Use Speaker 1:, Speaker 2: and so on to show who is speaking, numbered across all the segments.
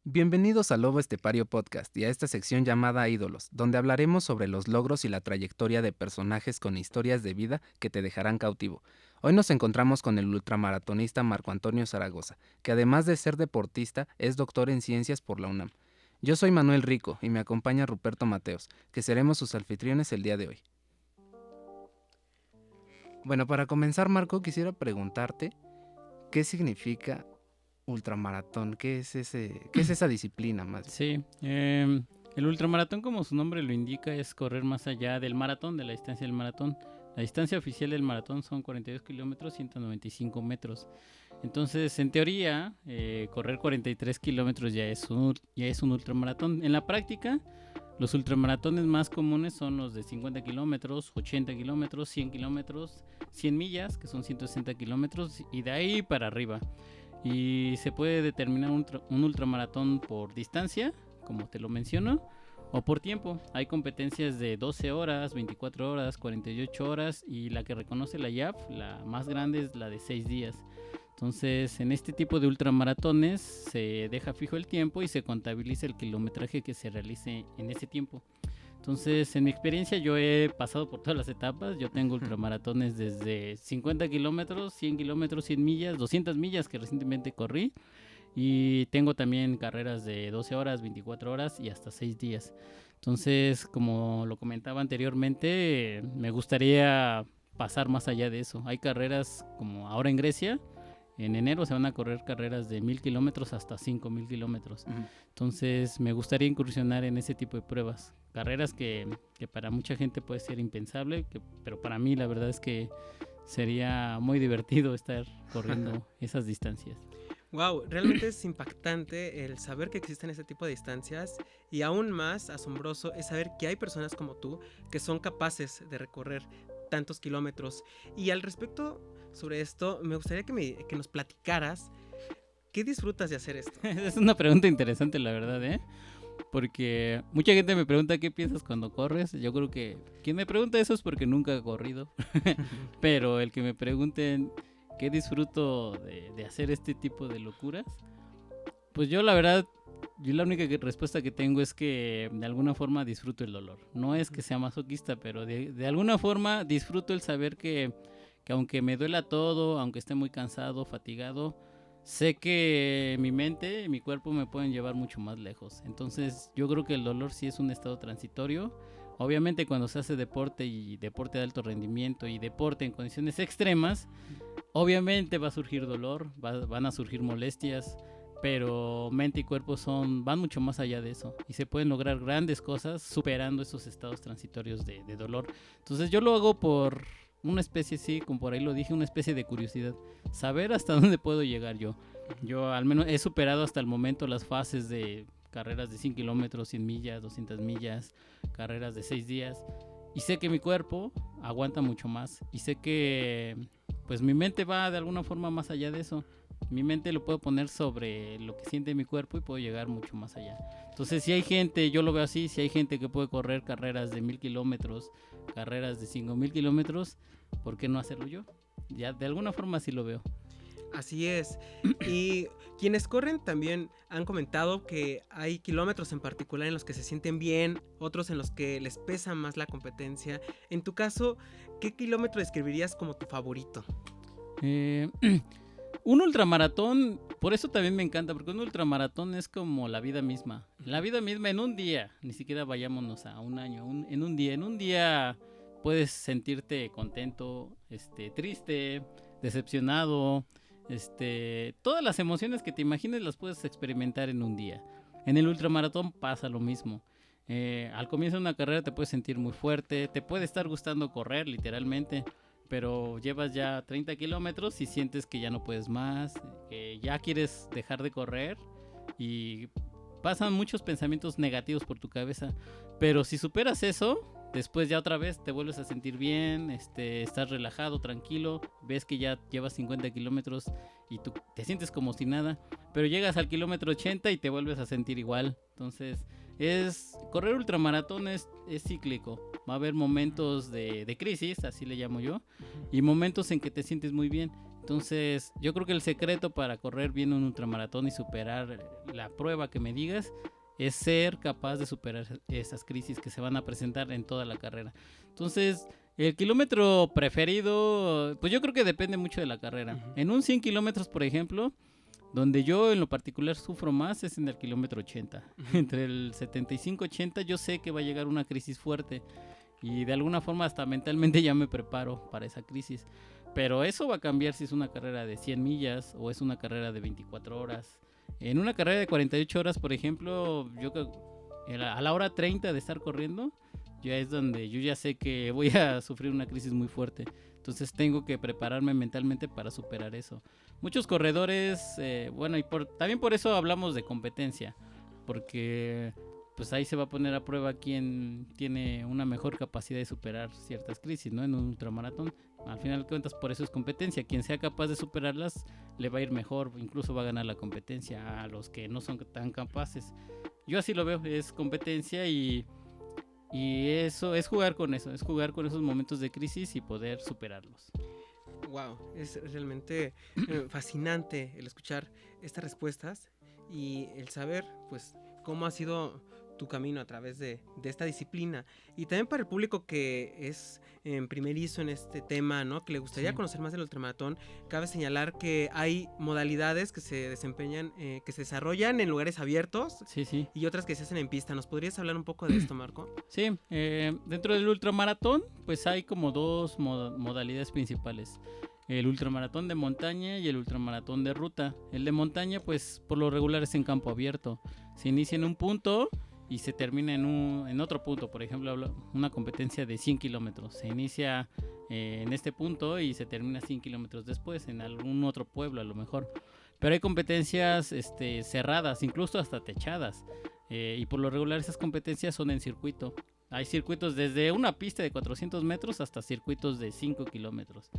Speaker 1: Bienvenidos al Lobo Estepario Podcast y a esta sección llamada Ídolos, donde hablaremos sobre los logros y la trayectoria de personajes con historias de vida que te dejarán cautivo. Hoy nos encontramos con el ultramaratonista Marco Antonio Zaragoza, que además de ser deportista, es doctor en ciencias por la UNAM. Yo soy Manuel Rico y me acompaña Ruperto Mateos, que seremos sus anfitriones el día de hoy. Bueno, para comenzar, Marco, quisiera preguntarte, ¿qué significa ultramaratón? ¿Qué es esa disciplina más bien?
Speaker 2: Sí, el ultramaratón, como su nombre lo indica, es correr más allá del maratón, de la distancia del maratón. La distancia oficial del maratón son 42 kilómetros, 195 metros. Entonces, en teoría, correr 43 kilómetros ya es un ultramaratón. En la práctica, los ultramaratones más comunes son los de 50 kilómetros, 80 kilómetros, 100 kilómetros, 100 millas, que son 160 kilómetros, y de ahí para arriba. Y se puede determinar un ultramaratón por distancia, como te lo menciono, o por tiempo. Hay competencias de 12 horas, 24 horas, 48 horas, y la que reconoce la IAF, la más grande, es la de 6 días. Entonces, en este tipo de ultramaratones se deja fijo el tiempo y se contabiliza el kilometraje que se realice en ese tiempo. Entonces, en mi experiencia, yo he pasado por todas las etapas. Yo tengo ultramaratones desde 50 kilómetros, 100 kilómetros, 100 millas, 200 millas que recientemente corrí. Y tengo también carreras de 12 horas, 24 horas y hasta 6 días. Entonces, como lo comentaba anteriormente, me gustaría pasar más allá de eso. Hay carreras como ahora en Grecia. En enero se van a correr carreras de 1000 kilómetros hasta 5000 kilómetros. Entonces me gustaría incursionar en ese tipo de pruebas. Carreras que para mucha gente puede ser impensable, pero para mí la verdad es que sería muy divertido estar corriendo esas distancias.
Speaker 3: Wow, realmente es impactante el saber que existen ese tipo de distancias y aún más asombroso es saber que hay personas como tú que son capaces de recorrer tantos kilómetros. Y al respecto sobre esto, me gustaría que nos platicaras qué disfrutas de hacer esto.
Speaker 2: Es una pregunta interesante, la verdad, ¿eh? Porque mucha gente me pregunta qué piensas cuando corres. Yo creo que quien me pregunta eso es porque nunca he corrido. Pero el que me pregunten qué disfruto de hacer este tipo de locuras, pues yo la verdad, yo la única respuesta que tengo es que de alguna forma disfruto el dolor. No es que sea masoquista, pero de alguna forma disfruto el saber que aunque me duela todo, aunque esté muy cansado, fatigado, sé que mi mente y mi cuerpo me pueden llevar mucho más lejos. Entonces yo creo que el dolor sí es un estado transitorio. Obviamente cuando se hace deporte y deporte de alto rendimiento y deporte en condiciones extremas, obviamente va a surgir dolor, van a surgir molestias, pero mente y cuerpo van mucho más allá de eso y se pueden lograr grandes cosas superando esos estados transitorios de dolor. Entonces yo lo hago por una especie, sí, como por ahí lo dije, una especie de curiosidad, saber hasta dónde puedo llegar yo. Yo al menos he superado hasta el momento las fases de carreras de 100 kilómetros, 100 millas, 200 millas, carreras de 6 días, y sé que mi cuerpo aguanta mucho más y sé que pues mi mente va de alguna forma más allá de eso. Mi mente lo puedo poner sobre lo que siente mi cuerpo y puedo llegar mucho más allá. Entonces si hay gente, yo lo veo así, si hay gente que puede correr carreras de 1000 kilómetros, carreras de 5000 kilómetros, ¿por qué no hacerlo yo? Ya de alguna forma sí lo veo.
Speaker 3: Así es. Y quienes corren también han comentado que hay kilómetros en particular en los que se sienten bien, otros en los que les pesa más la competencia. En tu caso, ¿qué kilómetro describirías como tu favorito?
Speaker 2: Un ultramaratón, por eso también me encanta, porque un ultramaratón es como la vida misma. La vida misma en un día, ni siquiera vayámonos a un año, en un día puedes sentirte contento, triste, decepcionado, todas las emociones que te imagines las puedes experimentar en un día. En el ultramaratón pasa lo mismo. Al comienzo de una carrera te puedes sentir muy fuerte, te puede estar gustando correr literalmente, pero llevas ya 30 kilómetros y sientes que ya no puedes más, que ya quieres dejar de correr y pasan muchos pensamientos negativos por tu cabeza. Pero si superas eso, después ya otra vez te vuelves a sentir bien, estás relajado, tranquilo, ves que ya llevas 50 kilómetros y tú te sientes como si nada, pero llegas al kilómetro 80 y te vuelves a sentir igual. Entonces, correr ultramaratón es cíclico. Va a haber momentos de crisis, así le llamo yo, y momentos en que te sientes muy bien. Entonces, yo creo que el secreto para correr bien un ultramaratón y superar la prueba que me digas es ser capaz de superar esas crisis que se van a presentar en toda la carrera. Entonces, el kilómetro preferido, pues yo creo que depende mucho de la carrera.
Speaker 3: Ujú.
Speaker 2: En un 100 kilómetros, por ejemplo, donde yo en lo particular sufro más es en el kilómetro 80.
Speaker 3: Ujú.
Speaker 2: Entre el 75 y 80 yo sé que va a llegar una crisis fuerte y de alguna forma hasta mentalmente ya me preparo para esa crisis. Pero eso va a cambiar si es una carrera de 100 millas o es una carrera de 24 horas. En una carrera de 48 horas, por ejemplo, a la hora 30 de estar corriendo, ya es donde yo ya sé que voy a sufrir una crisis muy fuerte. Entonces tengo que prepararme mentalmente para superar eso. Muchos corredores, bueno, y también por eso hablamos de competencia, porque pues ahí se va a poner a prueba quién tiene una mejor capacidad de superar ciertas crisis, ¿no? En un ultramaratón. Al final de cuentas, por eso es competencia. Quien sea capaz de superarlas le va a ir mejor, incluso va a ganar la competencia a los que no son tan capaces. Yo así lo veo, es competencia y eso es jugar con eso, es jugar con esos momentos de crisis y poder superarlos.
Speaker 3: Wow, es realmente fascinante el escuchar estas respuestas y el saber, pues, cómo ha sido tu camino a través de esta disciplina. Y también para el público que es primerizo en este tema, ¿no? Que le gustaría
Speaker 2: Sí.
Speaker 3: conocer más del ultramaratón, cabe señalar que hay modalidades que se desempeñan, que se desarrollan en lugares abiertos
Speaker 2: Sí, sí.
Speaker 3: y otras que se hacen en pista. ¿Nos podrías hablar un poco de esto, Marco?
Speaker 2: Sí, dentro del ultramaratón, pues hay como dos modalidades principales. El ultramaratón de montaña y el ultramaratón de ruta. El de montaña, pues por lo regular es en campo abierto. Se inicia en un punto y se termina en otro punto. Por ejemplo, una competencia de 100 kilómetros. Se inicia en este punto y se termina 100 kilómetros después, en algún otro pueblo a lo mejor. Pero hay competencias cerradas, incluso hasta techadas. Y por lo regular esas competencias son en circuito. Hay circuitos desde una pista de 400 metros hasta circuitos de 5 kilómetros.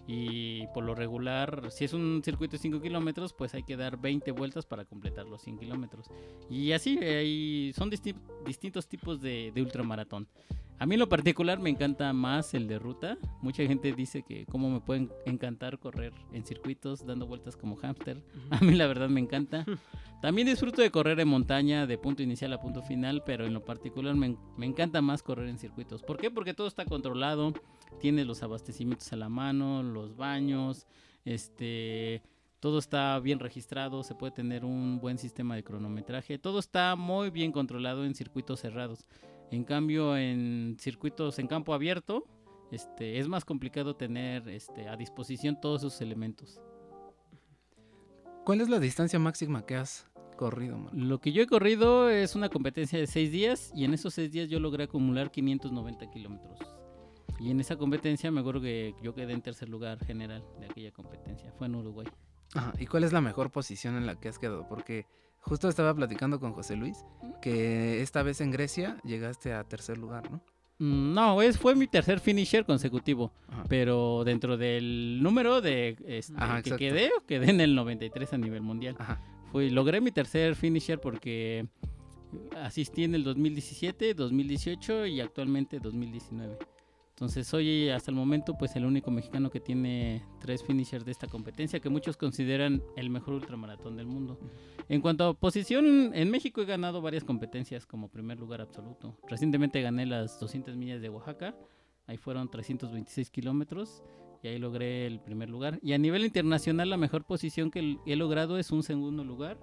Speaker 2: Y por lo regular, si es un circuito de 5 kilómetros, pues hay que dar 20 vueltas para completar los 100 kilómetros. Y así, son distintos tipos de ultramaratón. A mí en lo particular me encanta más el de ruta. Mucha gente dice que cómo me pueden encantar correr en circuitos dando vueltas como hámster. A mí la verdad me encanta. También disfruto de correr en montaña de punto inicial a punto final, pero en lo particular me encanta más correr en circuitos. ¿Por qué? Porque todo está controlado, tienes los abastecimientos a la mano, los baños, todo está bien registrado, se puede tener un buen sistema de cronometraje, todo está muy bien controlado en circuitos cerrados. En cambio, en circuitos en campo abierto, es más complicado tener a disposición todos esos elementos.
Speaker 1: ¿Cuál es la distancia máxima que has corrido, Marco?
Speaker 2: Lo que yo he corrido es una competencia de 6 días y en esos 6 días yo logré acumular 590 kilómetros. Y en esa competencia me acuerdo que yo quedé en tercer lugar general de aquella competencia. Fue en Uruguay.
Speaker 1: Ajá, ¿y cuál es la mejor posición en la que has quedado? Porque justo estaba platicando con José Luis que esta vez en Grecia llegaste a tercer lugar, ¿no?
Speaker 2: No, fue mi tercer finisher consecutivo.
Speaker 1: Ajá.
Speaker 2: Pero dentro del número de
Speaker 1: Ajá,
Speaker 2: que
Speaker 1: exacto.
Speaker 2: quedé en el 93 a nivel mundial.
Speaker 1: Ajá.
Speaker 2: Logré mi tercer finisher porque asistí en el 2017, 2018 y actualmente 2019. Entonces soy hasta el momento pues el único mexicano que tiene 3 finishers de esta competencia que muchos consideran el mejor ultramaratón del mundo. En cuanto a posición, en México he ganado varias competencias como primer lugar absoluto. Recientemente gané las 200 millas de Oaxaca, ahí fueron 326 kilómetros y ahí logré el primer lugar. Y a nivel internacional la mejor posición que he logrado es un segundo lugar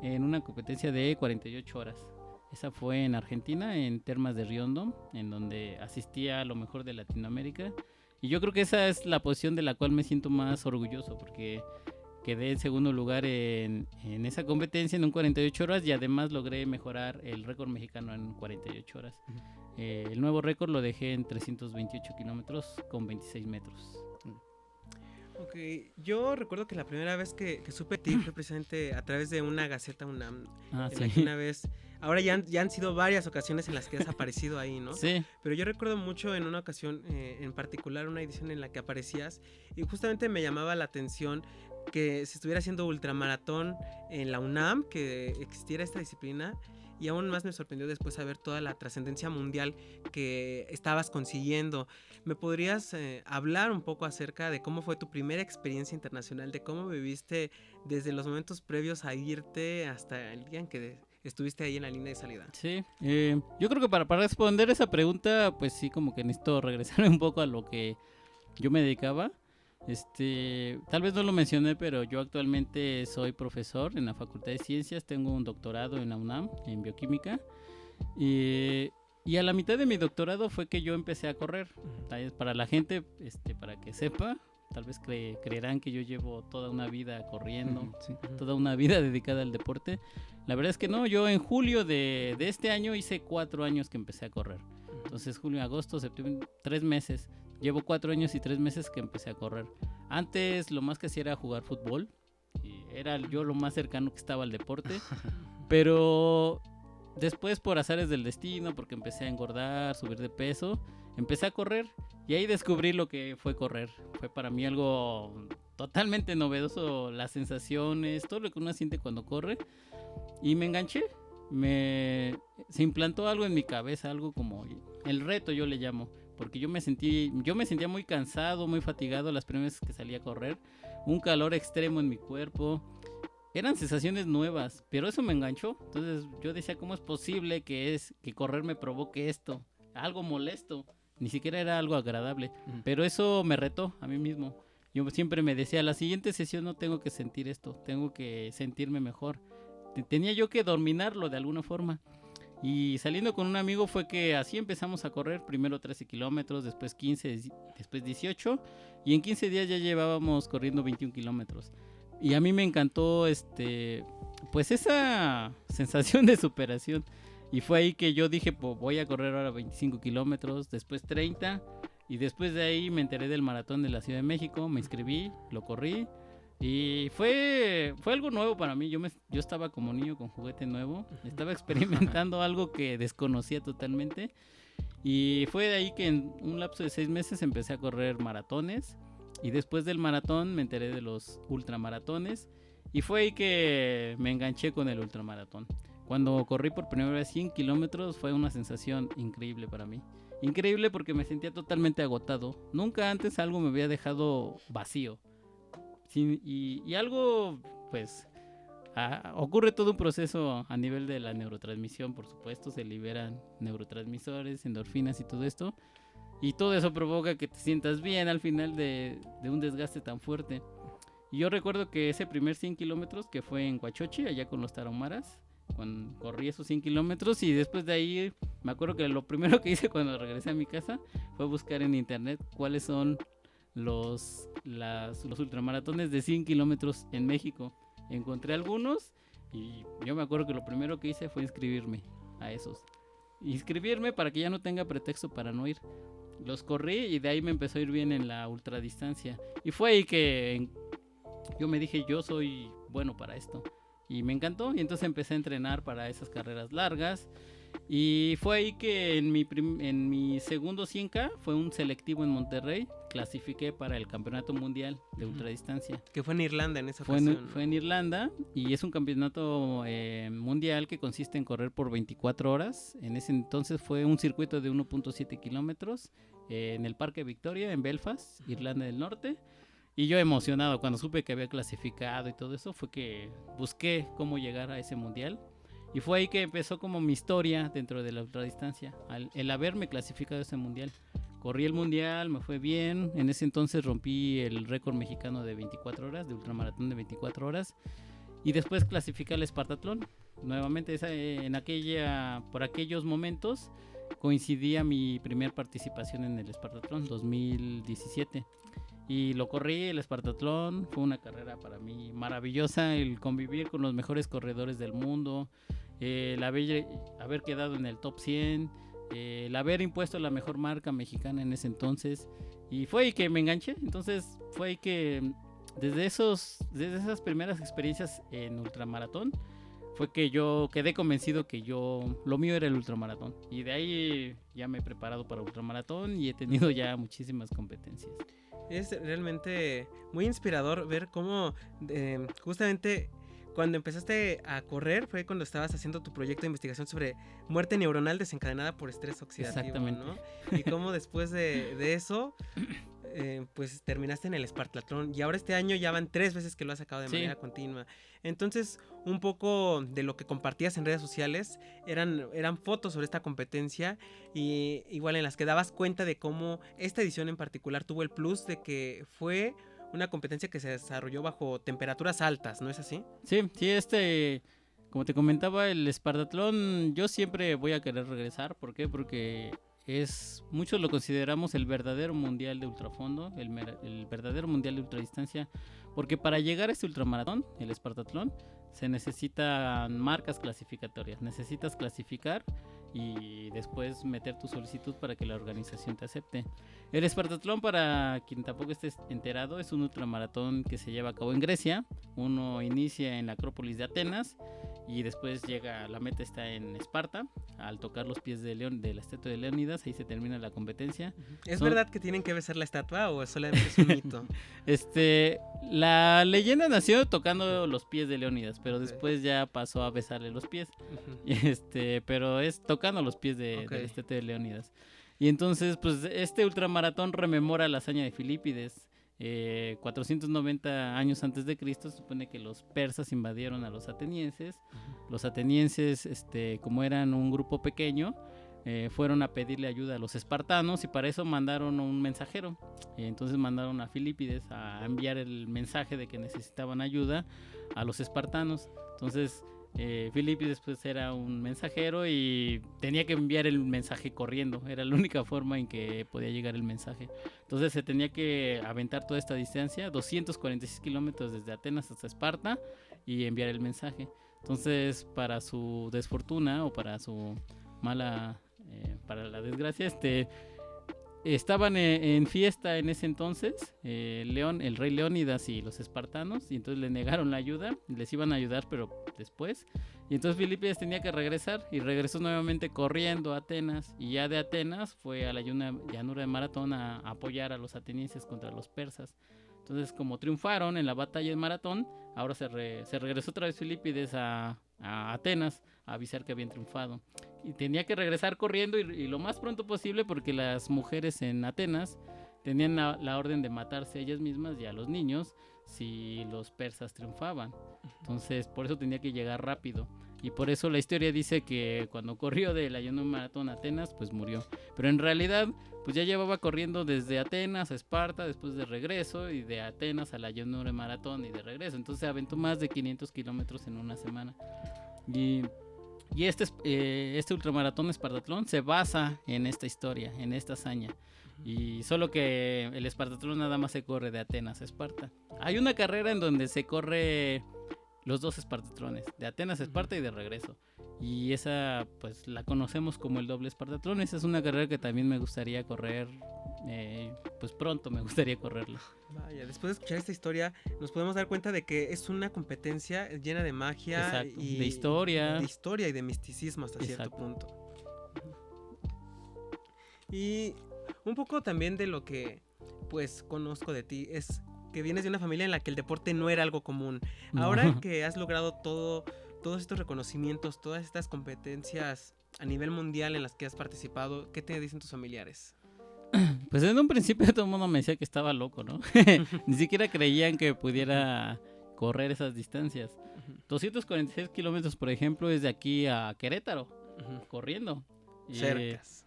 Speaker 2: en una competencia de 48 horas. Esa fue en Argentina, en Termas de Riondo, en donde asistía a lo mejor de Latinoamérica. Y yo creo que esa es la posición de la cual me siento más orgulloso, porque quedé en segundo lugar en esa competencia en un 48 horas y además logré mejorar el récord mexicano en 48 horas. El nuevo récord lo dejé en 328 kilómetros con 26 metros.
Speaker 3: Ok, yo recuerdo que la primera vez que supe de ti fue precisamente a través de una Gaceta UNAM,
Speaker 2: Ah,
Speaker 3: en la que
Speaker 2: sí.
Speaker 3: una vez, ahora ya han sido varias ocasiones en las que has aparecido ahí, ¿no?
Speaker 2: Sí,
Speaker 3: Pero yo recuerdo mucho en una ocasión, en particular una edición en la que aparecías y justamente me llamaba la atención que se estuviera haciendo ultramaratón en la UNAM, que existiera esta disciplina. Y aún más me sorprendió después saber toda la trascendencia mundial que estabas consiguiendo. ¿Me podrías hablar un poco acerca de cómo fue tu primera experiencia internacional, de cómo viviste desde los momentos previos a irte hasta el día en que estuviste ahí en la línea de salida?
Speaker 2: Sí, yo creo que para responder esa pregunta, pues sí, como que necesito regresarme un poco a lo que yo me dedicaba. Tal vez no lo mencioné, pero yo actualmente soy profesor en la Facultad de Ciencias, tengo un doctorado en la UNAM, en bioquímica, y a la mitad de mi doctorado fue que yo empecé a correr. Para la gente, para que sepa, tal vez creerán que yo llevo toda una vida corriendo,
Speaker 1: Sí.
Speaker 2: toda una vida dedicada al deporte. La verdad es que no, yo en julio de este año hice 4 años que empecé a correr. Entonces julio, agosto, septiembre, 3 meses. Llevo 4 años y 3 meses que empecé a correr. Antes lo más que hacía era jugar fútbol. Y era yo lo más cercano que estaba al deporte. Pero después, por azares del destino, porque empecé a engordar, subir de peso, empecé a correr. Y ahí descubrí lo que fue correr. Fue para mí algo totalmente novedoso. Las sensaciones, todo lo que uno siente cuando corre. Y me enganché. Se implantó algo en mi cabeza, algo como el reto, yo le llamo. Porque yo me sentía muy cansado, muy fatigado las primeras veces que salía a correr. Un calor extremo en mi cuerpo. Eran sensaciones nuevas, pero eso me enganchó. Entonces yo decía, ¿cómo es posible que correr me provoque esto? Algo molesto. Ni siquiera era algo agradable. Pero eso me retó a mí mismo. Yo siempre me decía, la siguiente sesión no tengo que sentir esto. Tengo que sentirme mejor. Tenía yo que dominarlo de alguna forma. Y saliendo con un amigo fue que así empezamos a correr, primero 13 kilómetros, después 15, después 18, y en 15 días ya llevábamos corriendo 21 kilómetros. Y a mí me encantó pues esa sensación de superación. Y fue ahí que yo dije, pues voy a correr ahora 25 kilómetros, después 30, y después de ahí me enteré del maratón de la Ciudad de México, me inscribí, lo corrí. Y fue algo nuevo para mí. Yo estaba como niño con juguete nuevo. Estaba experimentando algo que desconocía totalmente. Y fue de ahí que en un lapso de 6 meses empecé a correr maratones. Y después del maratón me enteré de los ultramaratones. Y fue ahí que me enganché con el ultramaratón. Cuando corrí por primera vez 100 kilómetros fue una sensación increíble para mí. Increíble porque me sentía totalmente agotado. Nunca antes algo me había dejado vacío. Sí, y algo, pues, ocurre todo un proceso a nivel de la neurotransmisión, por supuesto, se liberan neurotransmisores, endorfinas y todo esto, y todo eso provoca que te sientas bien al final de un desgaste tan fuerte. Y yo recuerdo que ese primer 100 kilómetros, que fue en Huachochi, allá con los tarahumaras, cuando corrí esos 100 kilómetros, y después de ahí, me acuerdo que lo primero que hice cuando regresé a mi casa fue buscar en internet cuáles son los ultramaratones de 100 kilómetros en México. Encontré algunos y yo me acuerdo que lo primero que hice fue inscribirme a esos. Inscribirme para que ya no tenga pretexto para no ir. Los corrí y de ahí me empezó a ir bien en la ultradistancia. Y fue ahí que yo me dije, yo soy bueno para esto. Y me encantó y entonces empecé a entrenar para esas carreras largas. Y fue ahí que en mi segundo 100K fue un selectivo en Monterrey. Clasifiqué para el campeonato mundial de ultradistancia.
Speaker 3: Que fue en Irlanda en esa ocasión.
Speaker 2: Fue en Irlanda y es un campeonato mundial que consiste en correr por 24 horas. En ese entonces fue un circuito de 1.7 kilómetros en el Parque Victoria en Belfast, Irlanda del Norte. Y yo emocionado cuando supe que había clasificado y todo eso fue que busqué cómo llegar a ese mundial. Y fue ahí que empezó como mi historia dentro de la ultradistancia, el haberme clasificado a ese mundial. Corrí el mundial, me fue bien. En ese entonces rompí el récord mexicano de 24 horas, de ultramaratón de 24 horas. Y después clasifiqué al Espartatlón. Nuevamente, por aquellos momentos coincidía mi primera participación en el Espartatlón, 2017. Y lo corrí, el Espartatlón. Fue una carrera para mí maravillosa, el convivir con los mejores corredores del mundo, el haber quedado en el top 100, el haber impuesto la mejor marca mexicana en ese entonces. Y fue ahí que me enganché. Entonces fue ahí que desde esas primeras experiencias en ultramaratón fue que yo quedé convencido que lo mío era el ultramaratón. Y de ahí ya me he preparado para ultramaratón y he tenido ya muchísimas competencias.
Speaker 3: Es realmente muy inspirador ver cómo justamente cuando empezaste a correr fue cuando estabas haciendo tu proyecto de investigación sobre muerte neuronal desencadenada por estrés oxidativo.
Speaker 2: Exactamente.
Speaker 3: ¿No? Y cómo después de eso, pues terminaste en el Spartatlón. Y ahora este año ya van 3 veces que lo has sacado de manera continua. Entonces, un poco de lo que compartías en redes sociales eran fotos sobre esta competencia, y igual en las que dabas cuenta de cómo esta edición en particular tuvo el plus de que fue una competencia que se desarrolló bajo temperaturas altas, ¿no es así?
Speaker 2: Sí, como te comentaba, el Spartatlón yo siempre voy a querer regresar. ¿Por qué? Porque muchos lo consideramos el verdadero mundial de ultrafondo, el verdadero mundial de ultradistancia, porque para llegar a este ultramaratón, el Spartatlón, se necesitan marcas clasificatorias. Necesitas clasificar y después meter tu solicitud para que la organización te acepte. El Spartatlón, para quien tampoco esté enterado, es un ultramaratón que se lleva a cabo en Grecia. Uno inicia en la Acrópolis de Atenas y después la meta está en Esparta. Al tocar los pies de la estatua de Leónidas, ahí se termina la competencia.
Speaker 3: ¿Es verdad que tienen que besar la estatua o solamente es un mito?
Speaker 2: La leyenda nació tocando los pies de Leónidas, pero después ya pasó a besarle los pies. Pero es tocando los pies de la estatua de Leónidas. Y entonces, pues, este ultramaratón rememora la hazaña de Filípides. 490 años antes de Cristo, se supone que los persas invadieron a los atenienses. Los atenienses, como eran un grupo pequeño, fueron a pedirle ayuda a los espartanos, y para eso mandaron un mensajero. Entonces mandaron a Filípides a enviar el mensaje de que necesitaban ayuda a los espartanos. Entonces Filípides pues era un mensajero y tenía que enviar el mensaje corriendo. Era la única forma en que podía llegar el mensaje. Entonces se tenía que aventar toda esta distancia, 246 kilómetros desde Atenas hasta Esparta, y enviar el mensaje. Entonces, para su desfortuna o para su para la desgracia, estaban en fiesta en ese entonces, el rey Leónidas y los espartanos, y entonces le negaron la ayuda. Les iban a ayudar, pero después. Y entonces Filipides tenía que regresar, y regresó nuevamente corriendo a Atenas, y ya de Atenas fue a la llanura de Maratón a apoyar a los atenienses contra los persas. Entonces, como triunfaron en la batalla de Maratón, ahora se regresó otra vez Filipides a Atenas a avisar que habían triunfado. Y tenía que regresar corriendo y lo más pronto posible, porque las mujeres en Atenas tenían la orden de matarse a ellas mismas y a los niños si los persas triunfaban. Entonces, por eso tenía que llegar rápido. Y por eso la historia dice que cuando corrió de la llanura de Maratón a Atenas, pues murió. Pero en realidad, pues ya llevaba corriendo desde Atenas a Esparta, después de regreso, y de Atenas a la llanura de Maratón y de regreso. Entonces se aventó más de 500 kilómetros en una semana. Y este ultramaratón Spartatlón se basa en esta historia, en esta hazaña. Y solo que el Spartatlón nada más se corre de Atenas a Esparta. Hay una carrera en donde se corre los dos Spartatlones, de Atenas a Esparta y de regreso. Y esa pues la conocemos como el doble Spartatlón. Esa es una carrera que también me gustaría correr, pues pronto me gustaría correrla.
Speaker 3: Vaya, después de escuchar esta historia nos podemos dar cuenta de que es una competencia llena de magia.
Speaker 2: Exacto,
Speaker 3: y
Speaker 2: de historia.
Speaker 3: De historia y de misticismo hasta cierto punto. Y un poco también de lo que pues conozco de ti es que vienes de una familia en la que el deporte no era algo común. Ahora que has logrado todos estos reconocimientos, todas estas competencias a nivel mundial en las que has participado, ¿qué te dicen tus familiares?
Speaker 2: Pues en un principio todo el mundo me decía que estaba loco, ¿no? Ni siquiera creían que pudiera correr esas distancias. 246 kilómetros, por ejemplo, es de aquí a Querétaro, corriendo.
Speaker 3: Cercas.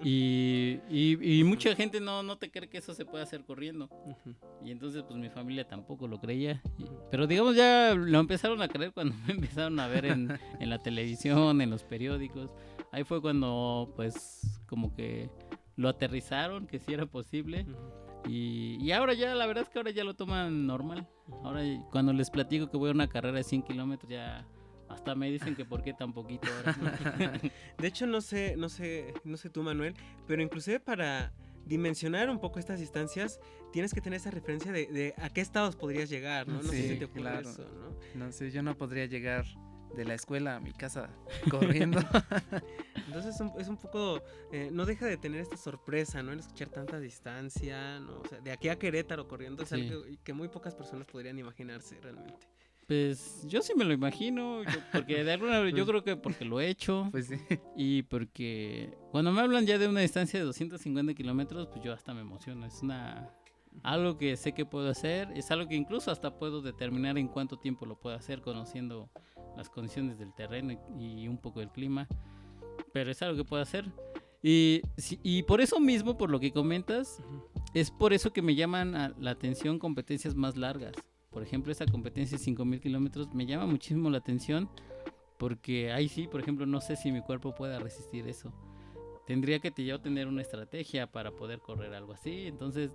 Speaker 2: Y mucha gente no te cree que eso se puede hacer corriendo. Y entonces pues mi familia tampoco lo creía. Pero digamos ya lo empezaron a creer cuando me empezaron a ver en la televisión, en los periódicos. Ahí fue cuando pues como que lo aterrizaron, que sí era posible. Y ahora ya, la verdad es que ahora ya lo toman normal. Ahora cuando les platico que voy a una carrera de 100 kilómetros ya hasta me dicen que por qué tan poquito ahora.
Speaker 3: De hecho no sé tú, Manuel, pero inclusive para dimensionar un poco estas distancias, tienes que tener esa referencia de a qué estados podrías llegar, ¿no? No sé
Speaker 1: Sí,
Speaker 3: si te ocurre
Speaker 1: claro.
Speaker 3: eso, ¿no?
Speaker 1: No sé, yo no podría llegar de la escuela a mi casa corriendo.
Speaker 3: Entonces es un poco, no deja de tener esta sorpresa, ¿no? En escuchar tanta distancia, ¿no? O sea, de aquí a Querétaro corriendo es
Speaker 2: Sí.
Speaker 3: algo que muy pocas personas podrían imaginarse realmente.
Speaker 2: Pues yo sí me lo imagino, porque de alguna yo creo que porque lo he hecho
Speaker 1: Pues sí.
Speaker 2: y porque cuando me hablan ya de una distancia de 250 kilómetros, pues yo hasta me emociono. Es algo que sé que puedo hacer, es algo que incluso hasta puedo determinar en cuánto tiempo lo puedo hacer conociendo las condiciones del terreno y un poco el clima, pero es algo que puedo hacer. Y por eso mismo, por lo que comentas, es por eso que me llaman la atención competencias más largas. Por ejemplo, esta competencia de 5000 kilómetros me llama muchísimo la atención porque ahí sí, por ejemplo, no sé si mi cuerpo pueda resistir eso. Tendría que yo tener una estrategia para poder correr algo así. Entonces,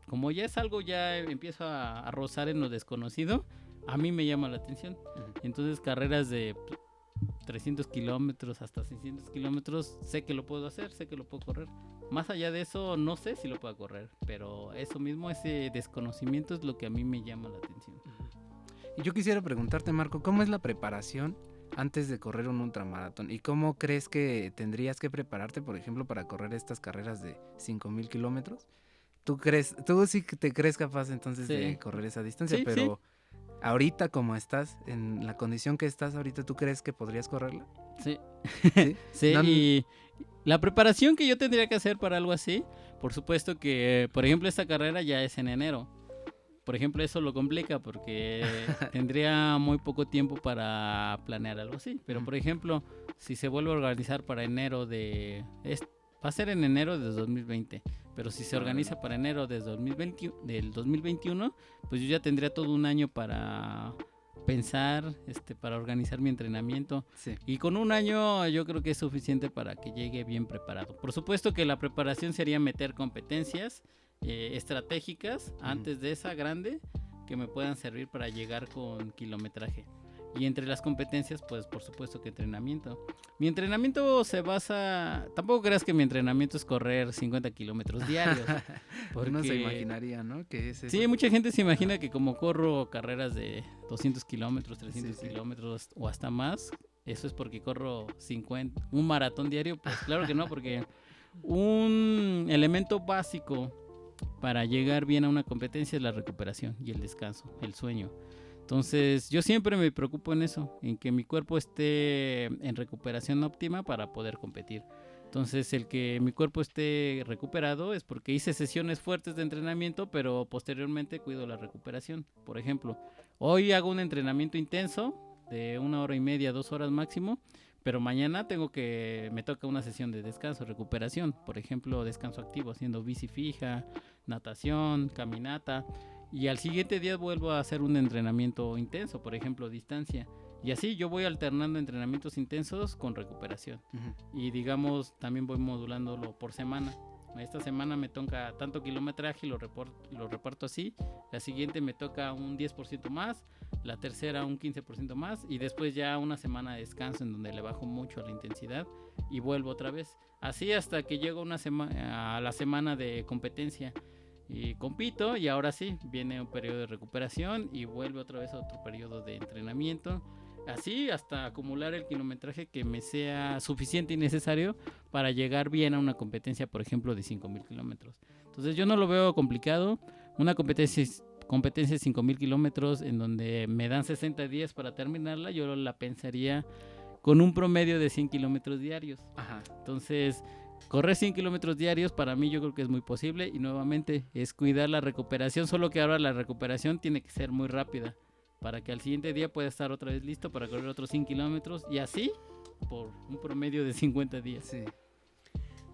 Speaker 2: como ya es algo, ya empiezo a rozar en lo desconocido, a mí me llama la atención. Entonces, carreras de 300 kilómetros hasta 600 kilómetros, sé que lo puedo hacer, sé que lo puedo correr. Más allá de eso, no sé si lo puedo correr, pero eso mismo, ese desconocimiento es lo que a mí me llama la atención.
Speaker 1: Y yo quisiera preguntarte, Marco, ¿cómo es la preparación antes de correr un ultramaratón? ¿Y cómo crees que tendrías que prepararte, por ejemplo, para correr estas carreras de 5000 kilómetros? Tú sí que te crees capaz entonces
Speaker 2: Sí.
Speaker 1: de correr esa distancia,
Speaker 2: Sí,
Speaker 1: pero ahorita como estás, en la condición que estás ahorita, ¿tú crees que podrías correrla?
Speaker 2: Sí.
Speaker 1: ¿Sí?
Speaker 2: Sí,
Speaker 1: No,
Speaker 2: y la preparación que yo tendría que hacer para algo así, por supuesto que, por ejemplo, esta carrera ya es en enero. Por ejemplo, eso lo complica porque tendría muy poco tiempo para planear algo así. Pero, por ejemplo, si se vuelve a organizar para enero va a ser en enero de 2020. Pero si se organiza para enero del 2021, pues yo ya tendría todo un año para pensar, para organizar mi entrenamiento.
Speaker 1: Sí.
Speaker 2: Y con un año yo creo que es suficiente para que llegue bien preparado. Por supuesto que la preparación sería meter competencias estratégicas antes de esa grande que me puedan servir para llegar con kilometraje. Y entre las competencias, pues por supuesto que entrenamiento. Mi entrenamiento se basa... Tampoco creas que mi entrenamiento es correr 50 kilómetros diarios. Porque...
Speaker 1: Uno se imaginaría, ¿no? Que es eso.
Speaker 2: Sí, mucha gente se imagina que como corro carreras de 200 kilómetros, 300 kilómetros o hasta más, eso es porque corro un maratón diario. Pues claro que no, porque un elemento básico para llegar bien a una competencia es la recuperación y el descanso, el sueño. Entonces yo siempre me preocupo en eso, en que mi cuerpo esté en recuperación óptima para poder competir. Entonces el que mi cuerpo esté recuperado es porque hice sesiones fuertes de entrenamiento, pero posteriormente cuido la recuperación. Por ejemplo, hoy hago un entrenamiento intenso de 1 hora y media, 2 horas máximo, pero mañana me toca una sesión de descanso, recuperación. Por ejemplo, descanso activo haciendo bici fija, natación, caminata. Y al siguiente día vuelvo a hacer un entrenamiento intenso, por ejemplo, distancia. Y así yo voy alternando entrenamientos intensos con recuperación. Y digamos, también voy modulándolo por semana. Esta semana me toca tanto kilometraje y lo reparto así. La siguiente me toca un 10% más. La tercera un 15% más. Y después ya una semana de descanso en donde le bajo mucho a la intensidad. Y vuelvo otra vez. Así hasta que llego a la semana de competencia. Y compito y ahora sí, viene un periodo de recuperación y vuelve otra vez a otro periodo de entrenamiento. Así hasta acumular el kilometraje que me sea suficiente y necesario para llegar bien a una competencia, por ejemplo, de 5000 kilómetros. Entonces yo no lo veo complicado. Una competencia de 5000 kilómetros en donde me dan 60 días para terminarla, yo la pensaría con un promedio de 100 kilómetros diarios.
Speaker 1: Ajá.
Speaker 2: Entonces, correr 100 kilómetros diarios para mí yo creo que es muy posible y nuevamente es cuidar la recuperación, solo que ahora la recuperación tiene que ser muy rápida para que al siguiente día pueda estar otra vez listo para correr otros 100 kilómetros y así por un promedio de 50 días.
Speaker 1: Sí.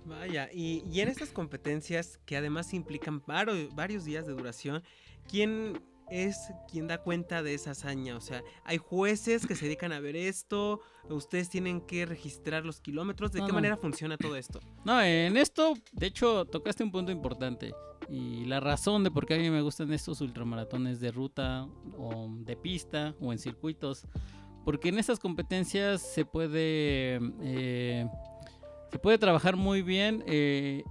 Speaker 3: Vaya, y en estas competencias que además implican varios días de duración, ¿quién es quien da cuenta de esa hazaña? O sea, ¿hay jueces que se dedican a ver esto? ¿Ustedes tienen que registrar los kilómetros? ¿De qué manera funciona todo esto?
Speaker 2: No, en esto, de hecho, tocaste un punto importante. Y la razón de por qué a mí me gustan estos ultramaratones de ruta o de pista o en circuitos, porque en estas competencias se puede se puede trabajar muy bien el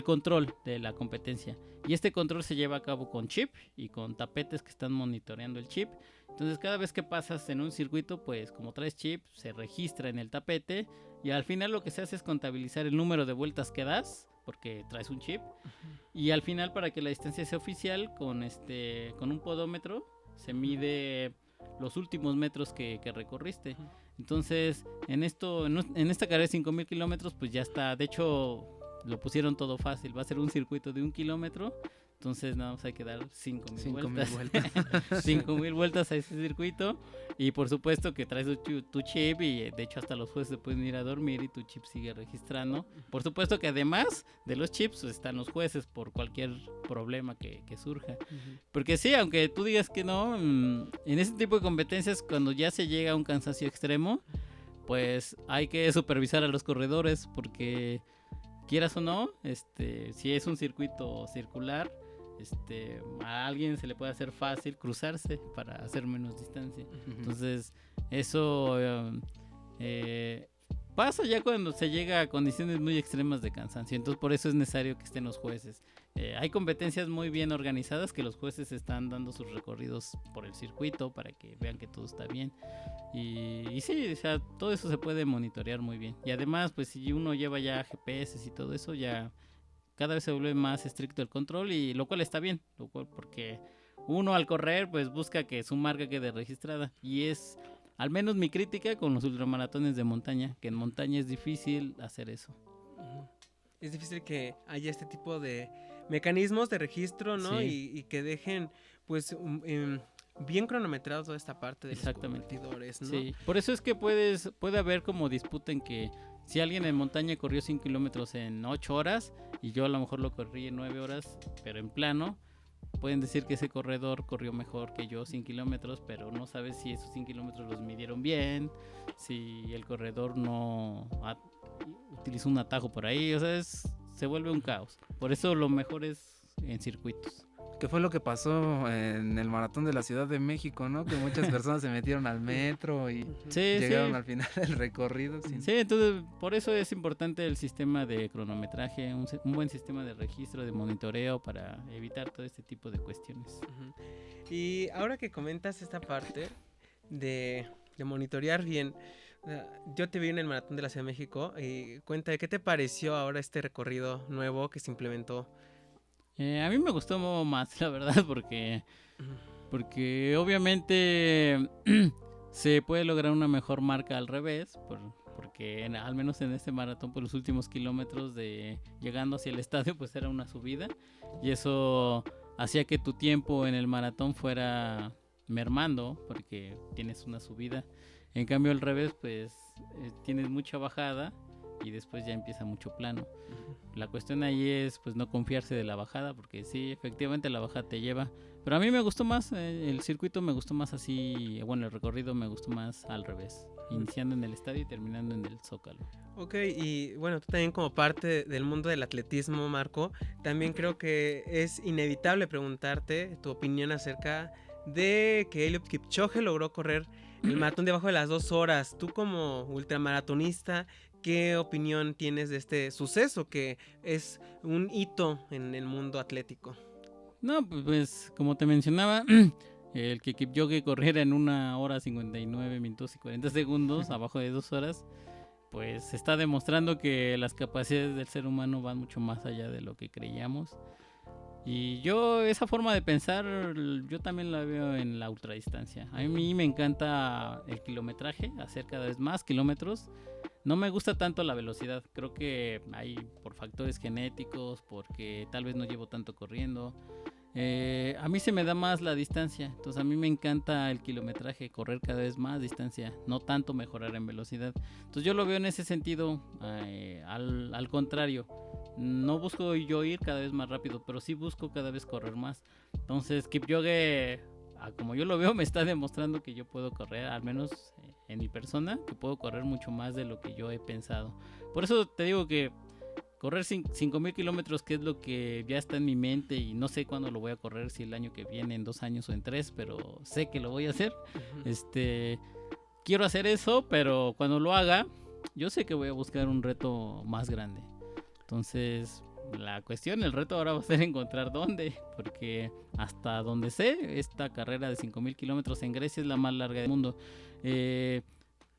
Speaker 2: control de la competencia. Y este control se lleva a cabo con chip y con tapetes que están monitoreando el chip. Entonces cada vez que pasas en un circuito, pues como traes chip, se registra en el tapete y al final lo que se hace es contabilizar el número de vueltas que das, porque traes un chip. Y al final, para que la distancia sea oficial, con un podómetro se mide los últimos metros que recorriste. Entonces, en esta carrera de 5,000 kilómetros, pues ya está. De hecho, lo pusieron todo fácil. Va a ser un circuito de 1 kilómetro. Entonces, nada más hay que dar 5,000 vueltas. 5,000 vueltas a ese circuito. Y por supuesto que traes tu chip. Y de hecho, hasta los jueces se pueden ir a dormir y tu chip sigue registrando. Por supuesto que además de los chips, pues, están los jueces por cualquier problema que surja. Porque sí, aunque tú digas que no, en este tipo de competencias, cuando ya se llega a un cansancio extremo, pues hay que supervisar a los corredores. Porque quieras o no, si es un circuito circular, a alguien se le puede hacer fácil cruzarse para hacer menos distancia. Entonces eso pasa ya cuando se llega a condiciones muy extremas de cansancio. Entonces por eso es necesario que estén los jueces. Hay competencias muy bien organizadas que los jueces están dando sus recorridos por el circuito para que vean que todo está bien. Y sí, o sea, todo eso se puede monitorear muy bien. Y además, pues si uno lleva ya GPS y todo eso, ya cada vez se vuelve más estricto el control, y lo cual está bien, porque uno al correr pues busca que su marca quede registrada, y es al menos mi crítica con los ultramaratones de montaña, que en montaña es difícil hacer eso.
Speaker 3: Es difícil que haya este tipo de mecanismos de registro, ¿no?
Speaker 2: Sí.
Speaker 3: Y que dejen pues bien cronometrado toda esta parte de los
Speaker 2: Exactamente.
Speaker 3: competidores, ¿no?
Speaker 2: Sí, por eso es que puede haber como disputa en que si alguien en montaña corrió 5 kilómetros en 8 horas y yo a lo mejor lo corrí en 9 horas, pero en plano, pueden decir que ese corredor corrió mejor que yo 100 kilómetros, pero no sabes si esos 100 kilómetros los midieron bien, si el corredor no utilizó un atajo por ahí, o sea, se vuelve un caos. Por eso lo mejor es en circuitos.
Speaker 1: ¿Qué fue lo que pasó en el maratón de la Ciudad de México, no? Que muchas personas se metieron al metro y llegaron al final del recorrido.
Speaker 2: Sí, entonces por eso es importante el sistema de cronometraje, un buen sistema de registro, de monitoreo para evitar todo este tipo de cuestiones.
Speaker 3: Y ahora que comentas esta parte de monitorear bien, yo te vi en el maratón de la Ciudad de México y cuéntame, ¿qué te pareció ahora este recorrido nuevo que se implementó?
Speaker 2: A mí me gustó más, la verdad, porque obviamente se puede lograr una mejor marca al revés, porque al menos en este maratón, por los últimos kilómetros de llegando hacia el estadio, pues era una subida, y eso hacía que tu tiempo en el maratón fuera mermando, porque tienes una subida. En cambio al revés, pues tienes mucha bajada y después ya empieza mucho plano. La cuestión ahí es pues no confiarse de la bajada, porque sí, efectivamente la bajada te lleva, pero a mí me gustó más, el circuito me gustó más así, bueno, el recorrido me gustó más al revés, iniciando en el estadio y terminando en el Zócalo.
Speaker 3: Ok, y bueno, tú también como parte del mundo del atletismo, Marco, también creo que es inevitable preguntarte tu opinión acerca de que Eliud Kipchoge logró correr el maratón debajo de las 2 horas. Tú como ultramaratonista, ¿qué opinión tienes de este suceso que es un hito en el mundo atlético?
Speaker 2: No, pues como te mencionaba, el que Kipchoge corriera en 1 hora 59 minutos y 40 segundos, abajo de 2 horas, pues está demostrando que las capacidades del ser humano van mucho más allá de lo que creíamos. Y yo, esa forma de pensar, yo también la veo en la ultradistancia. A mí me encanta el kilometraje, hacer cada vez más kilómetros. No me gusta tanto la velocidad. Creo que hay por factores genéticos, porque tal vez no llevo tanto corriendo. A mí se me da más la distancia. Entonces a mí me encanta el kilometraje, correr cada vez más distancia, no tanto mejorar en velocidad. Entonces yo lo veo en ese sentido, al contrario. No busco yo ir cada vez más rápido, pero sí busco cada vez correr más. Entonces Kipchoge, como yo lo veo, me está demostrando que yo puedo correr, al menos en mi persona, que puedo correr mucho más de lo que yo he pensado. Por eso te digo que correr 5,000 kilómetros, que es lo que ya está en mi mente, y no sé cuándo lo voy a correr, si el año que viene, en 2 años o en 3, pero sé que lo voy a hacer. Quiero hacer eso, pero cuando lo haga, yo sé que voy a buscar un reto más grande. Entonces, el reto ahora va a ser encontrar dónde, porque hasta donde sé, esta carrera de 5,000 kilómetros en Grecia es la más larga del mundo.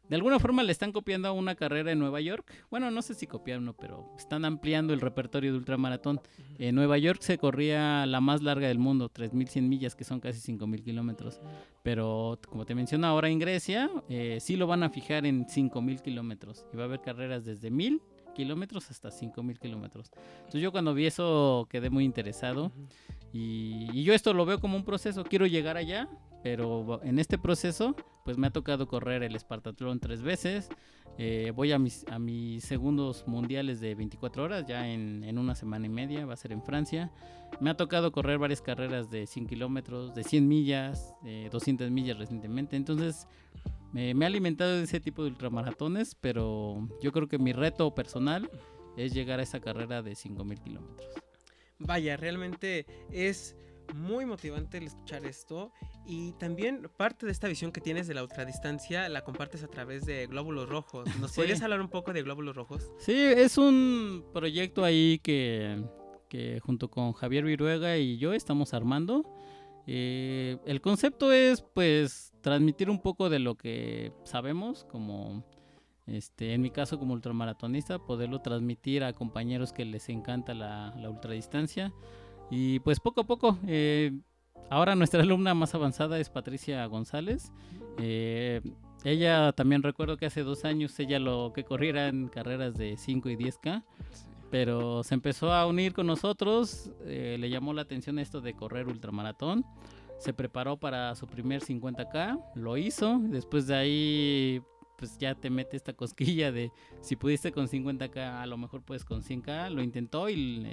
Speaker 2: De alguna forma le están copiando a una carrera en Nueva York. Bueno, no sé si copiaron, pero están ampliando el repertorio de ultramaratón. En Nueva York se corría la más larga del mundo, 3,100 millas, que son casi 5,000 kilómetros. Pero, como te menciono, ahora en Grecia sí lo van a fijar en 5,000 kilómetros. Y va a haber carreras desde 1,000 kilómetros hasta 5,000 kilómetros. Entonces yo cuando vi eso quedé muy interesado. Y yo esto lo veo como un proceso. Quiero llegar allá, pero en este proceso pues me ha tocado correr el Espartatlón 3 veces. Voy a mis segundos mundiales de 24 horas ya en una semana y media, va a ser en Francia. Me ha tocado correr varias carreras de 100 kilómetros, de 100 millas, 200 millas recientemente. Entonces me he alimentado de ese tipo de ultramaratones, pero yo creo que mi reto personal es llegar a esa carrera de 5,000 kilómetros.
Speaker 3: Vaya, realmente es muy motivante el escuchar esto, y también parte de esta visión que tienes de la ultradistancia la compartes a través de Glóbulos Rojos. ¿Nos
Speaker 2: Sí.
Speaker 3: podrías hablar un poco de Glóbulos Rojos?
Speaker 2: Sí, es un proyecto ahí que junto con Javier Viruega y yo estamos armando. El concepto es pues transmitir un poco de lo que sabemos, como en mi caso como ultramaratonista, poderlo transmitir a compañeros que les encanta la ultradistancia. Y pues poco a poco, ahora nuestra alumna más avanzada es Patricia González. Ella también recuerdo que hace 2 años ella lo que corría eran carreras de 5 y 10K, pero se empezó a unir con nosotros, le llamó la atención esto de correr ultramaratón, se preparó para su primer 50K, lo hizo, después de ahí pues ya te mete esta cosquilla de si pudiste con 50K, a lo mejor puedes con 100K, lo intentó y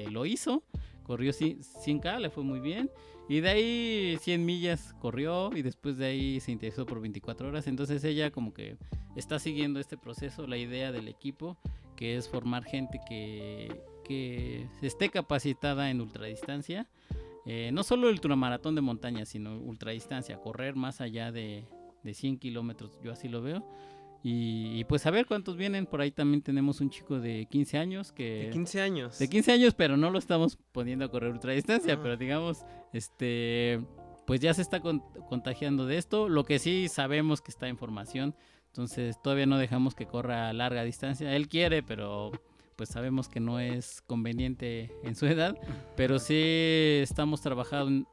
Speaker 2: lo hizo. Corrió 100K, le fue muy bien. Y de ahí 100 millas corrió y después de ahí se interesó por 24 horas. Entonces ella como que está siguiendo este proceso, la idea del equipo, que es formar gente que esté capacitada en ultradistancia. No solo el ultramaratón de montaña, sino ultradistancia, correr más allá de 100 kilómetros, yo así lo veo. Y pues a ver cuántos vienen. Por ahí también tenemos un chico de 15 años que...
Speaker 3: De 15 años.
Speaker 2: De 15 años, pero no lo estamos poniendo a correr ultradistancia, pero digamos, pues ya se está contagiando de esto. Lo que sí sabemos que está en formación, entonces todavía no dejamos que corra a larga distancia. Él quiere, pero pues sabemos que no es conveniente en su edad, pero sí estamos trabajando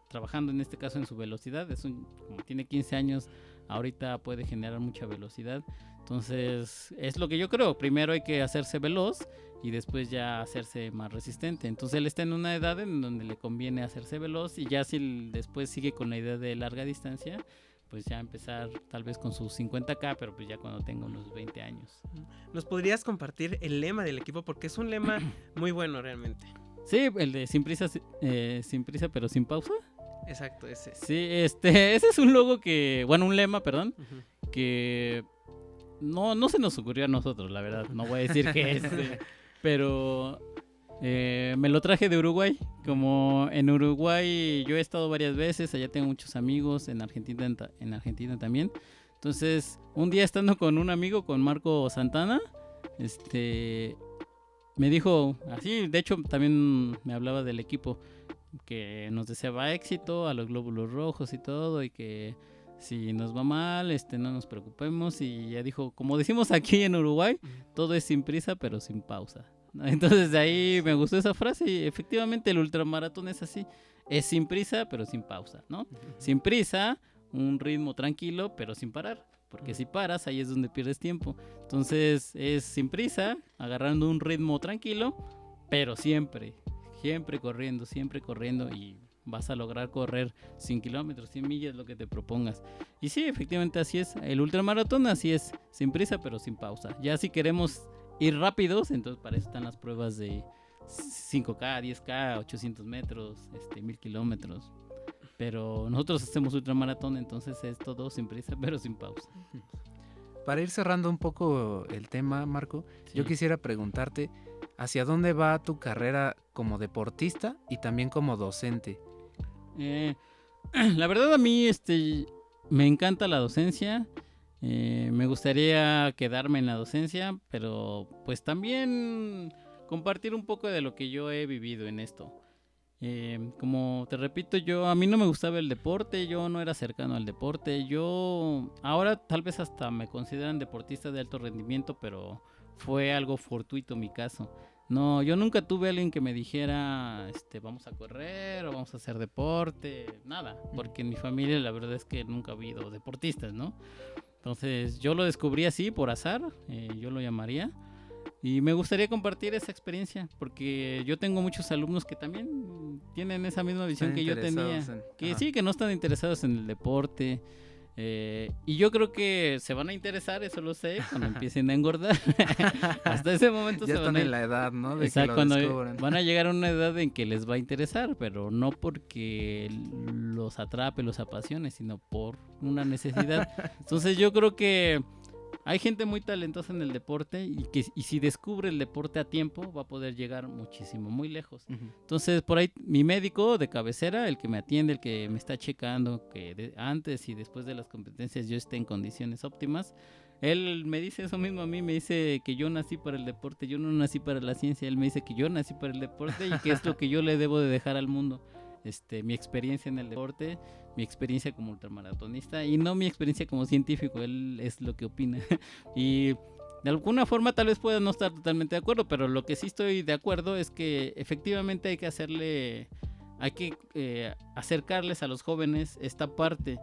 Speaker 2: en este caso en su velocidad. Como tiene 15 años, ahorita puede generar mucha velocidad. Entonces, es lo que yo creo. Primero hay que hacerse veloz y después ya hacerse más resistente. Entonces, él está en una edad en donde le conviene hacerse veloz, y ya si después sigue con la idea de larga distancia, pues ya empezar tal vez con sus 50K, pero pues ya cuando tenga unos 20 años.
Speaker 3: ¿Nos podrías compartir el lema del equipo? Porque es un lema muy bueno realmente.
Speaker 2: Sí, el de sin prisa pero sin pausa.
Speaker 3: Exacto, ese.
Speaker 2: Sí, ese es un logo un lema, perdón,
Speaker 3: Uh-huh.
Speaker 2: que no se nos ocurrió a nosotros, la verdad. No voy a decir que es, pero me lo traje de Uruguay. Como en Uruguay yo he estado varias veces, allá tengo muchos amigos, en Argentina también. Entonces, un día estando con un amigo, con Marco Santana, me dijo así, de hecho también me hablaba del equipo, que nos deseaba éxito a los Glóbulos Rojos y todo, y que si nos va mal, no nos preocupemos. Y ya dijo, como decimos aquí en Uruguay, todo es sin prisa pero sin pausa, ¿no? Entonces de ahí me gustó esa frase, y efectivamente el ultramaratón es así, es sin prisa pero sin pausa, ¿no? Sin prisa, un ritmo tranquilo pero sin parar, porque si paras ahí es donde pierdes tiempo. Entonces es sin prisa, agarrando un ritmo tranquilo, pero siempre corriendo, y vas a lograr correr 100 kilómetros, 100 millas, lo que te propongas. Y sí, efectivamente así es. El ultramaratón así es, sin prisa pero sin pausa. Ya si queremos ir rápidos, entonces para eso están las pruebas de 5K, 10K, 800 metros, 1000 kilómetros. Pero nosotros hacemos ultramaratón, entonces es todo sin prisa pero sin pausa.
Speaker 1: Para ir cerrando un poco el tema, Marco,
Speaker 2: Sí.
Speaker 1: yo quisiera preguntarte, ¿hacia dónde va tu carrera como deportista y también como docente?
Speaker 2: La verdad a mí me encanta la docencia. Me gustaría quedarme en la docencia, pero pues también compartir un poco de lo que yo he vivido en esto. Como te repito, a mí no me gustaba el deporte, yo no era cercano al deporte, yo ahora tal vez hasta me consideran deportista de alto rendimiento, pero fue algo fortuito mi caso. No, yo nunca tuve a alguien que me dijera, vamos a correr o vamos a hacer deporte, nada, porque en mi familia la verdad es que nunca ha habido deportistas, ¿no? Entonces yo lo descubrí así por azar, yo lo llamaría. Y me gustaría compartir esa experiencia, porque yo tengo muchos alumnos que también tienen esa misma visión que yo tenía. Que sí, que no están interesados en el deporte. Y yo creo que se van a interesar, eso lo sé, cuando empiecen a engordar. Hasta ese momento
Speaker 1: ya están en la edad, ¿no? De
Speaker 2: exacto,
Speaker 1: que lo
Speaker 2: cuando van a llegar a una edad en que les va a interesar, pero no porque los atrape, los apasione, sino por una necesidad. Entonces yo creo que hay gente muy talentosa en el deporte y si descubre el deporte a tiempo va a poder llegar muchísimo, muy lejos.
Speaker 1: Uh-huh.
Speaker 2: Entonces por ahí mi médico de cabecera, el que me atiende, el que me está checando que antes y después de las competencias yo esté en condiciones óptimas, él me dice eso mismo a mí, me dice que yo nací para el deporte, yo no nací para la ciencia, él me dice que yo nací para el deporte y que es lo que yo le debo de dejar al mundo. Mi experiencia en el deporte, mi experiencia como ultramaratonista y no mi experiencia como científico, él es lo que opina. Y de alguna forma tal vez pueda no estar totalmente de acuerdo, pero lo que sí estoy de acuerdo es que efectivamente hay que acercarles a los jóvenes esta parte.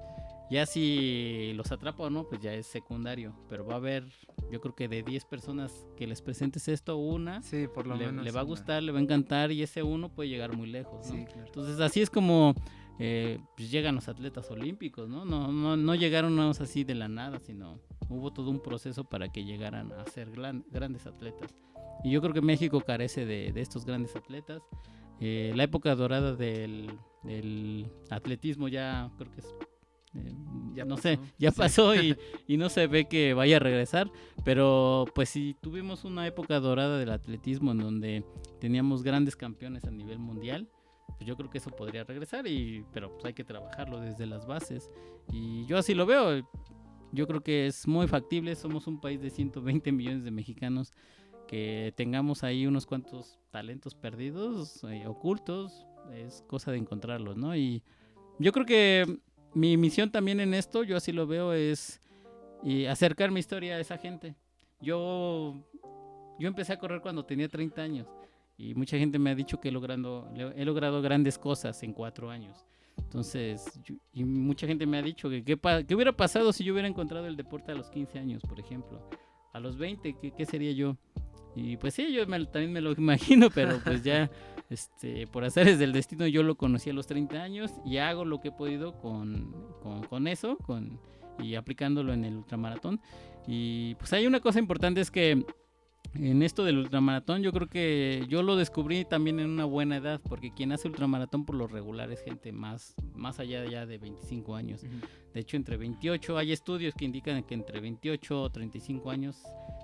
Speaker 2: Ya si los atrapa o no, pues ya es secundario, pero va a haber, yo creo que de 10 personas que les presentes esto, una
Speaker 1: sí, por lo menos
Speaker 2: le va a gustar, le va a encantar y ese uno puede llegar muy lejos, ¿no?
Speaker 1: Sí, claro.
Speaker 2: Entonces así es como pues llegan los atletas olímpicos, ¿no? No llegaron nada más así de la nada, sino hubo todo un proceso para que llegaran a ser grandes atletas. Y yo creo que México carece de estos grandes atletas. La época dorada del atletismo ya creo que es... ya pasó y no se ve que vaya a regresar, pero pues si tuvimos una época dorada del atletismo en donde teníamos grandes campeones a nivel mundial, pues yo creo que eso podría regresar, pero pues hay que trabajarlo desde las bases y yo así lo veo. Yo creo que es muy factible, somos un país de 120 millones de mexicanos, que tengamos ahí unos cuantos talentos perdidos, ocultos, es cosa de encontrarlos, ¿no? Y yo creo que mi misión también en esto, yo así lo veo, es acercar mi historia a esa gente. Yo empecé a correr cuando tenía 30 años y mucha gente me ha dicho que he logrado grandes cosas en 4 años. Entonces, y mucha gente me ha dicho que qué hubiera pasado si yo hubiera encontrado el deporte a los 15 años, por ejemplo. A los 20, ¿qué sería yo? Y pues sí, yo también me lo imagino, pero pues ya por azares del destino yo lo conocí a los 30 años y hago lo que he podido con eso y aplicándolo en el ultramaratón. Y pues hay una cosa importante, es que en esto del ultramaratón yo creo que yo lo descubrí también en una buena edad, porque quien hace ultramaratón por lo regular es gente más allá ya de 25 años. Uh-huh. De hecho, entre 28, hay estudios que indican que entre 28 o 35 años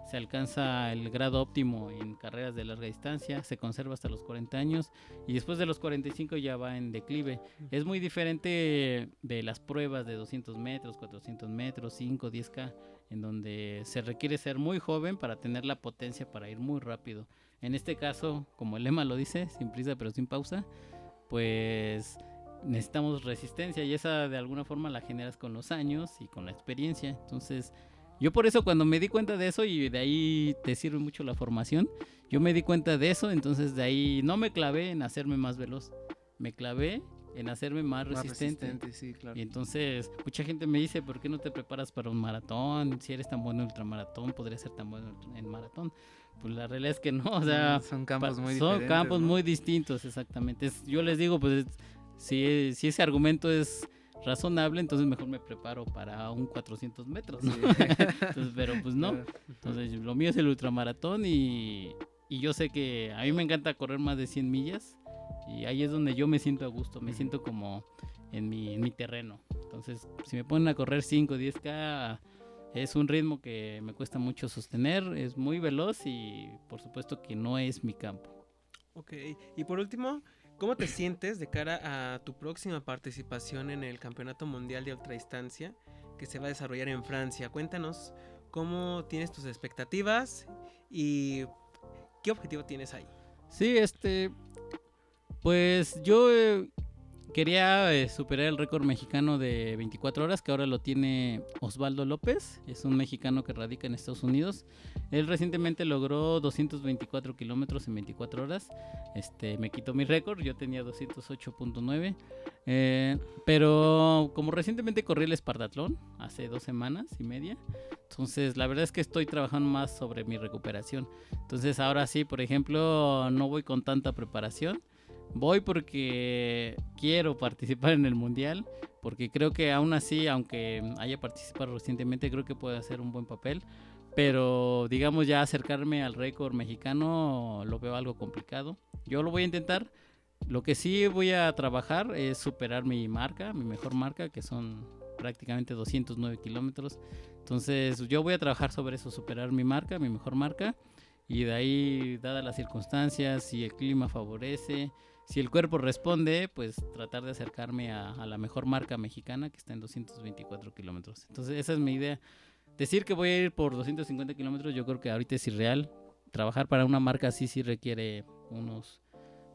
Speaker 2: se alcanza el grado óptimo en carreras de larga distancia, se conserva hasta los 40 años y después de los 45 ya va en declive. Es muy diferente de las pruebas de 200 metros, 400 metros, 5, 10K, en donde se requiere ser muy joven para tener la potencia para ir muy rápido. En este caso, como el lema lo dice, sin prisa pero sin pausa, pues necesitamos resistencia y esa de alguna forma la generas con los años y con la experiencia. Entonces, yo por eso cuando me di cuenta de eso, y de ahí te sirve mucho la formación, yo me di cuenta de eso, entonces de ahí no me clavé en hacerme más veloz, me clavé en hacerme más resistente.
Speaker 1: Sí, claro.
Speaker 2: Y entonces mucha gente me dice, ¿por qué no te preparas para un maratón? Si eres tan bueno en ultramaratón, podrías ser tan bueno en maratón. Pues la realidad es que no, o sea,
Speaker 1: son campos muy diferentes.
Speaker 2: Son campos, ¿no?, muy distintos, exactamente. Yo les digo, pues si ese argumento es razonable, entonces mejor me preparo para un 400 metros, ¿no? Sí. Entonces, pero pues no. Entonces lo mío es el ultramaratón y yo sé que a mí me encanta correr más de 100 millas y ahí es donde yo me siento a gusto, me siento como en mi terreno. Entonces, si me ponen a correr 5, 10K, es un ritmo que me cuesta mucho sostener, es muy veloz y por supuesto que no es mi campo.
Speaker 3: Ok, y por último, ¿cómo te sientes de cara a tu próxima participación en el Campeonato Mundial de Ultradistancia que se va a desarrollar en Francia. Cuéntanos cómo tienes tus expectativas y qué objetivo tienes ahí.
Speaker 2: Sí, pues yo quería superar el récord mexicano de 24 horas, que ahora lo tiene Osvaldo López, es un mexicano que radica en Estados Unidos. Él recientemente logró 224 kilómetros en 24 horas, me quitó mi récord, yo tenía 208.9, pero como recientemente corrí el Espartatlón, hace 2 semanas y media, entonces la verdad es que estoy trabajando más sobre mi recuperación. Entonces ahora sí, por ejemplo, no voy con tanta preparación. Voy porque quiero participar en el mundial, porque creo que aún así, aunque haya participado recientemente, creo que puedo hacer un buen papel, pero digamos ya acercarme al récord mexicano lo veo algo complicado. Yo lo voy a intentar, lo que sí voy a trabajar es superar mi marca, mi mejor marca, que son prácticamente 209 kilómetros. Entonces yo voy a trabajar sobre eso, superar mi marca, mi mejor marca, y de ahí, dadas las circunstancias, si el clima favorece, si el cuerpo responde, pues tratar de acercarme a la mejor marca mexicana, que está en 224 kilómetros. Entonces esa es mi idea. Decir que voy a ir por 250 kilómetros, yo creo que ahorita es irreal. Trabajar para una marca así sí requiere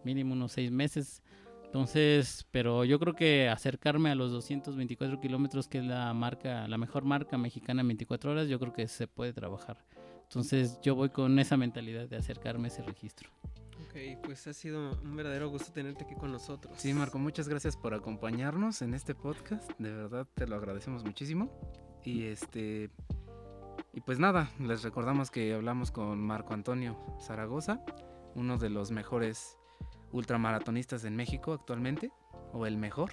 Speaker 2: mínimo unos 6 meses. Entonces, pero yo creo que acercarme a los 224 kilómetros, que es la mejor marca mexicana en 24 horas, yo creo que se puede trabajar. Entonces yo voy con esa mentalidad de acercarme a ese registro.
Speaker 3: Ok, pues ha sido un verdadero gusto tenerte aquí con nosotros.
Speaker 1: Sí, Marco, muchas gracias por acompañarnos en este podcast. De verdad te lo agradecemos muchísimo. Y pues nada, les recordamos que hablamos con Marco Antonio Zaragoza, uno de los mejores ultramaratonistas en México actualmente, o el mejor.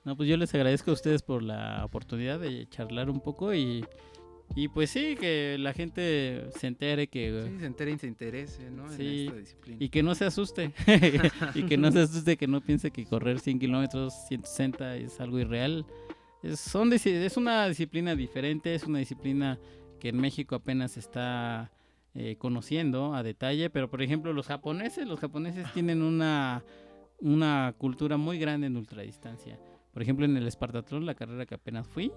Speaker 2: No, pues yo les agradezco a ustedes por la oportunidad de charlar un poco y pues sí, que la gente se entere que...
Speaker 1: Sí, se entere y se interese, ¿no?
Speaker 2: Sí,
Speaker 1: en esta disciplina.
Speaker 2: y que no se asuste. Y que no se asuste, que no piense que correr 100 kilómetros, 160 es algo irreal. Es una disciplina diferente, es una disciplina que en México apenas está conociendo a detalle, pero por ejemplo los japoneses tienen una cultura muy grande en ultradistancia. Por ejemplo, en el Espartatlón, la carrera que apenas fui,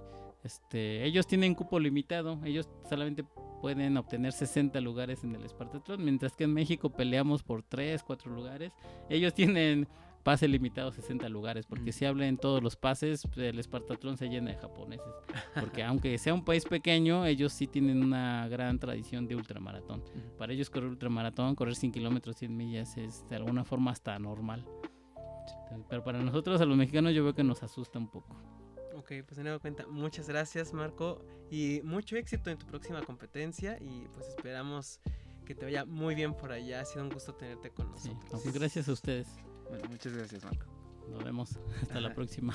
Speaker 2: ellos tienen cupo limitado, ellos solamente pueden obtener 60 lugares en el Espartatlón, mientras que en México peleamos por 3, 4 lugares. Ellos tienen pase limitado 60 lugares, porque si hablan todos los pases, el Espartatlón se llena de japoneses, porque aunque sea un país pequeño, ellos sí tienen una gran tradición de ultramaratón. Para ellos correr ultramaratón, correr 100 kilómetros, 100 millas es de alguna forma hasta normal. Pero para nosotros, a los mexicanos, yo veo que nos asusta un poco.
Speaker 3: Ok, pues de nuevo cuenta, muchas gracias, Marco, y mucho éxito en tu próxima competencia, y pues esperamos que te vaya muy bien por allá. Ha sido un gusto tenerte con nosotros.
Speaker 2: Sí, gracias a ustedes.
Speaker 1: Bueno, muchas gracias, Marco.
Speaker 2: Nos vemos. Hasta la próxima.